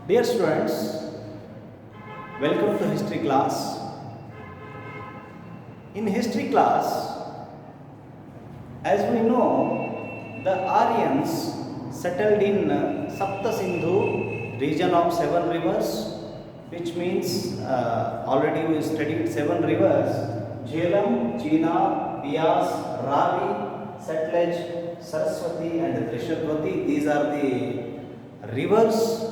Dear students, welcome to history class. In history class, as we know, the Aryans settled in Sapta Sindhu region of 7 rivers, which means already we studied 7 rivers: Jhelum, Cheena, Bias, Ravi, Satluj, Saraswati and Trishavati. These are the rivers.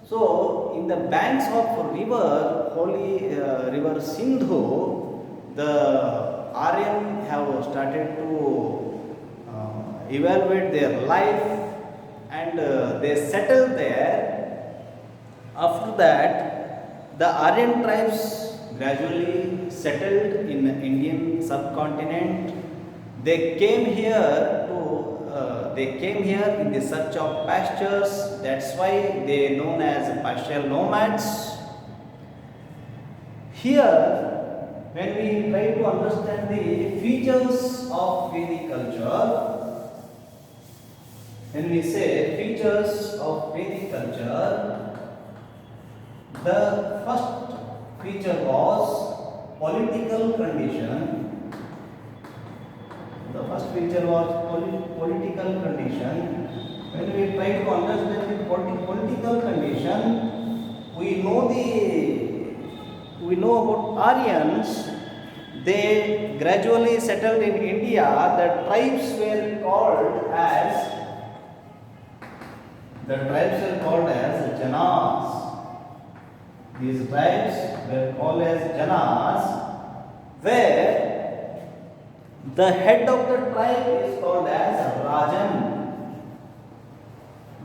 So, in the banks of holy river Sindhu, the Aryan have started to evaluate their life and they settled there. After that, the Aryan tribes gradually settled in the Indian subcontinent. They came here in the search of pastures. That's why they are known as pastoral nomads. Here, when we try to understand the features of Vedic culture, when we say features of Vedic culture, the first feature was political condition. The first feature was political condition. When we try to understand the political condition, we know about Aryans. They gradually settled in India. The tribes were called as Janas. These tribes were called as Janas, where the head of the tribe is called as Rajan.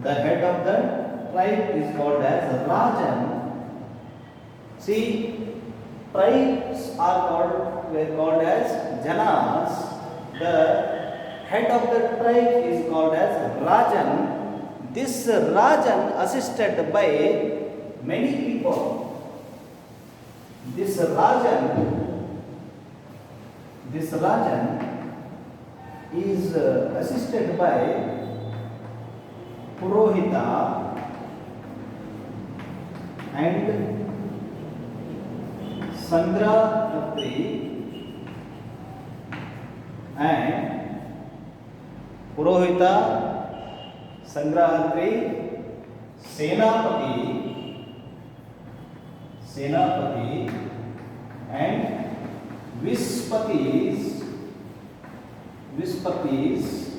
The head of the tribe is called as Rajan. See, tribes were called as Janas. The head of the tribe is called as Rajan. This Rajan assisted by many people. This Rajan is assisted by Purohita and Sangrakhatri and Purohita, Sangrakhatri, Senapati and Vispatis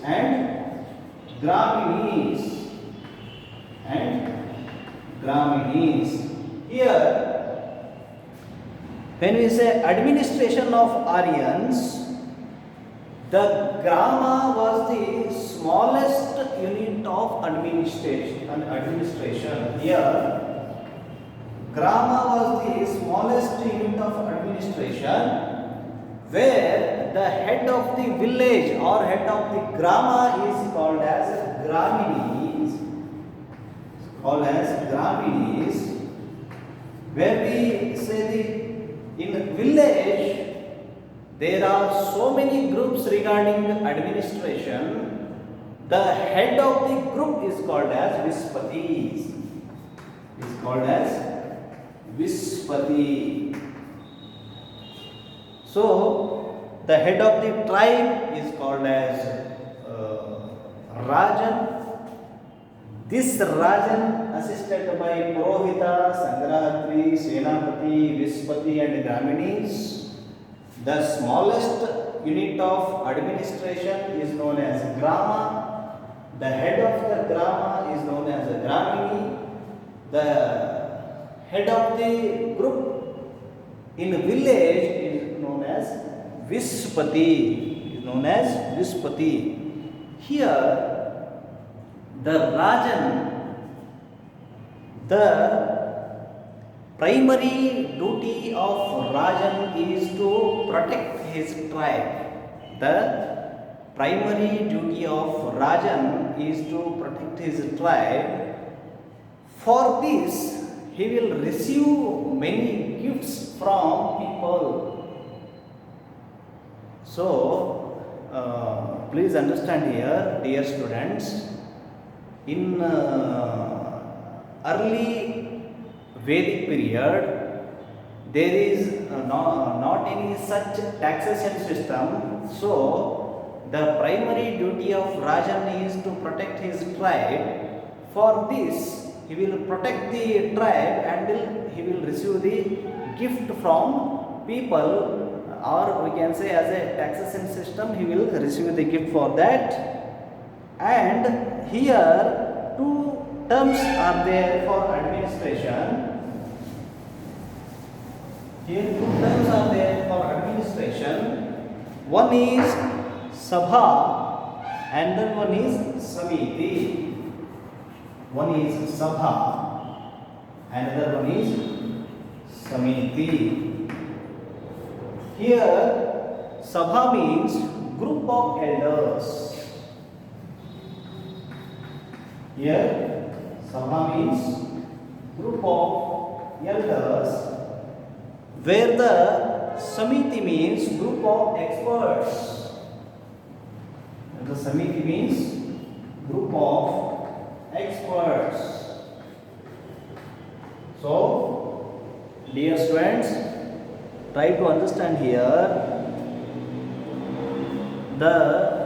and Graminis. Here, when we say administration of Aryans, the grama was the smallest unit of administration. Here, grama was the smallest unit of administration, where the head of the village or head of the grama is called as Graminis. Where we say in village there are so many groups regarding administration. The head of the group is called as Vispati. So, the head of the tribe is called as Rajan. This Rajan, assisted by Purohita, Sangrakhatri, Senapati, Vispati and Graminis, the smallest unit of administration is known as Grama. The head of the Grama is known as a Gramini. The head of the group in a village is known as Vispati. Here, the Rajan, the primary duty of Rajan is to protect his tribe. The primary duty of Rajan is to protect his tribe. For this, he will receive many gifts from people. So, please understand here, dear students, in early Vedic period, there is not any such taxation system. So, the primary duty of Rajan is to protect his tribe. For this, he will protect the tribe and he will receive the gift from people, or we can say as a taxation system, he will receive the gift for that. And here two terms are there for administration. Here two terms are there for administration. One is Sabha and then one is Samiti. One is Sabha and another one is Samiti. Here Sabha means group of elders. Here Sabha means group of elders, where the Samiti means group of experts. The Samiti means group of experts. So, dear students, try to understand here the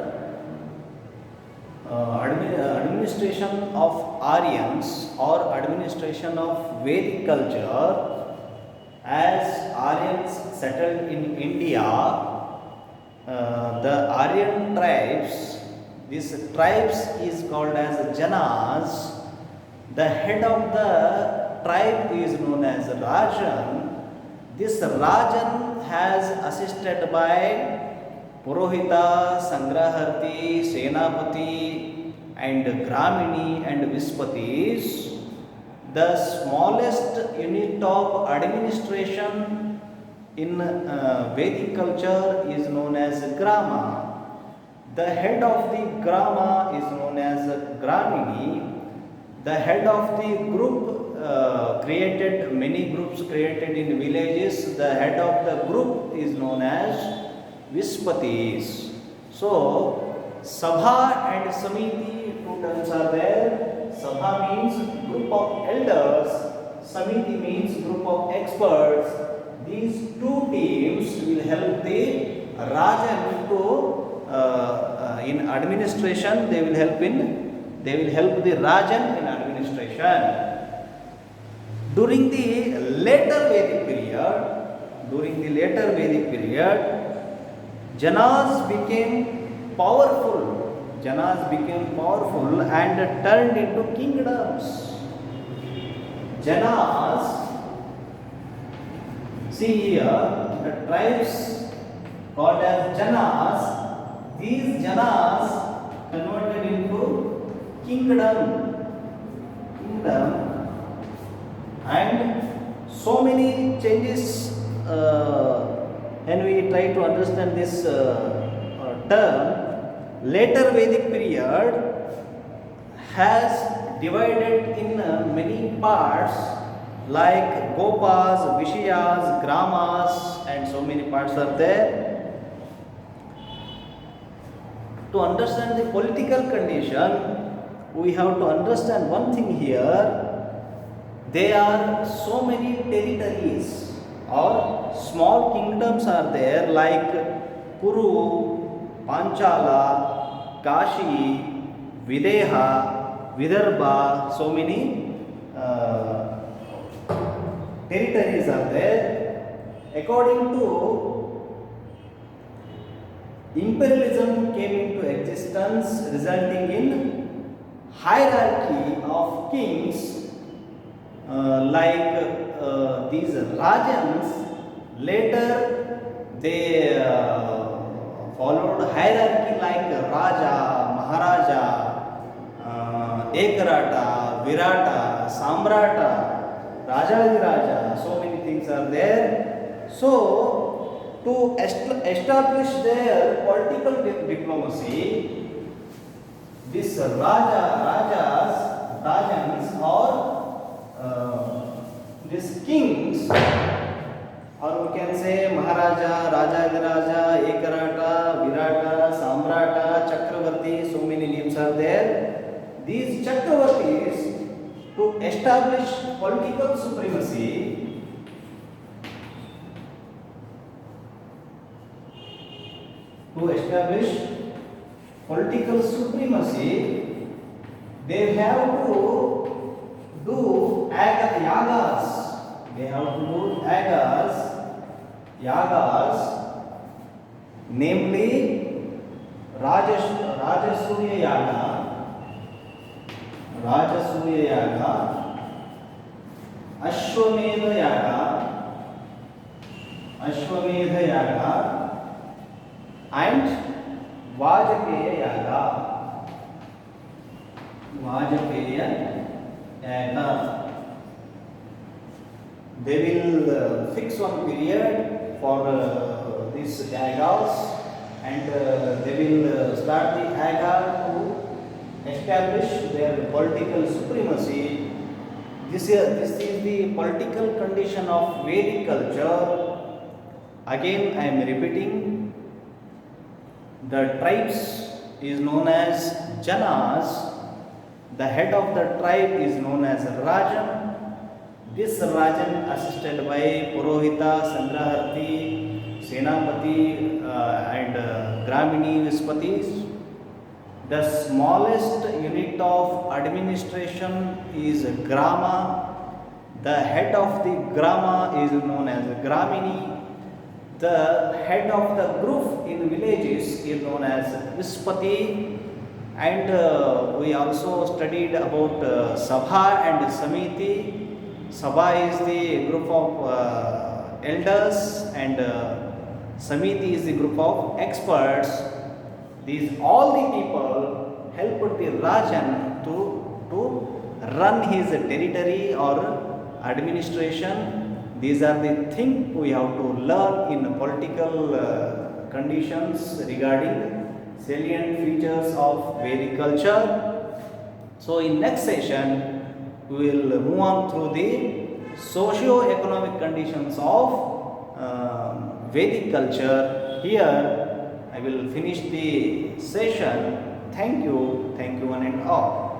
administration of Aryans or administration of Vedic culture. As Aryans settled in India, the Aryan tribes, these tribes is called as Janas. The head of the tribe is known as Rajan. This Rajan has assisted by Purohita, Sangraharti, Senapati and Gramini and Vispatis. The smallest unit of administration in Vedic culture is known as Grama. The head of the Grama is known as Gramini. The head of the group many groups created in villages, the head of the group is known as Vispatis. So, Sabha and Samiti, two terms are there. Sabha means group of elders, Samiti means group of experts. These two teams will help the Rajan to in administration. They will help the Rajan in administration. During the later Vedic period, Janas became powerful. And turned into kingdoms. Janas, see here, the tribes called as Janas, these Janas converted into kingdom, and so many changes when we try to understand this term. Later Vedic period has divided in many parts like Gopas, Vishayas, Gramas and so many parts are there. To understand the political condition, we have to understand one thing here. There are so many territories or small kingdoms are there like Kuru, Panchala, Kashi, Videha, Vidarbha, so many territories are there. According to imperialism came into existence, resulting in hierarchy of kings like these Rajans. Later they followed hierarchy like Raja, Maharaja, Ekarata, Virata, Samrata, Rajadiraja, so many things are there. So, to establish their political diplomacy, this Rajans or these kings, or we can say Maharaja, Rajadiraja, Ekarata, Virata, Samrata, Chakravarti, so many names are there. These Chakravartis to establish political supremacy, they have to do yagas. They have to do yagas, namely Rajasuya Yaga, Ashwamedha Yaga, and Vajpeya Yaga. They will fix one period for these yagas, and they will start the yaga to establish their political supremacy. This is the political condition of Vedic culture. Again, I am repeating. The tribes is known as Janas. The head of the tribe is known as Rajan. This Rajan, assisted by Purohita, Sangraharti, Senapati, and Gramini Vispatis. The smallest unit of administration is Grama. The head of the Grama is known as Gramini. The head of the group in villages is known as Vispati. And we also studied about Sabha and Samiti. Sabha is the group of elders, and Samiti is the group of experts. These all the people helped the Rajan to run his territory or administration. These are the things we have to learn in political conditions regarding salient features of Vedic culture. So in next session, we will move on through the socio-economic conditions of Vedic culture. Here I will finish the session. Thank you one and all.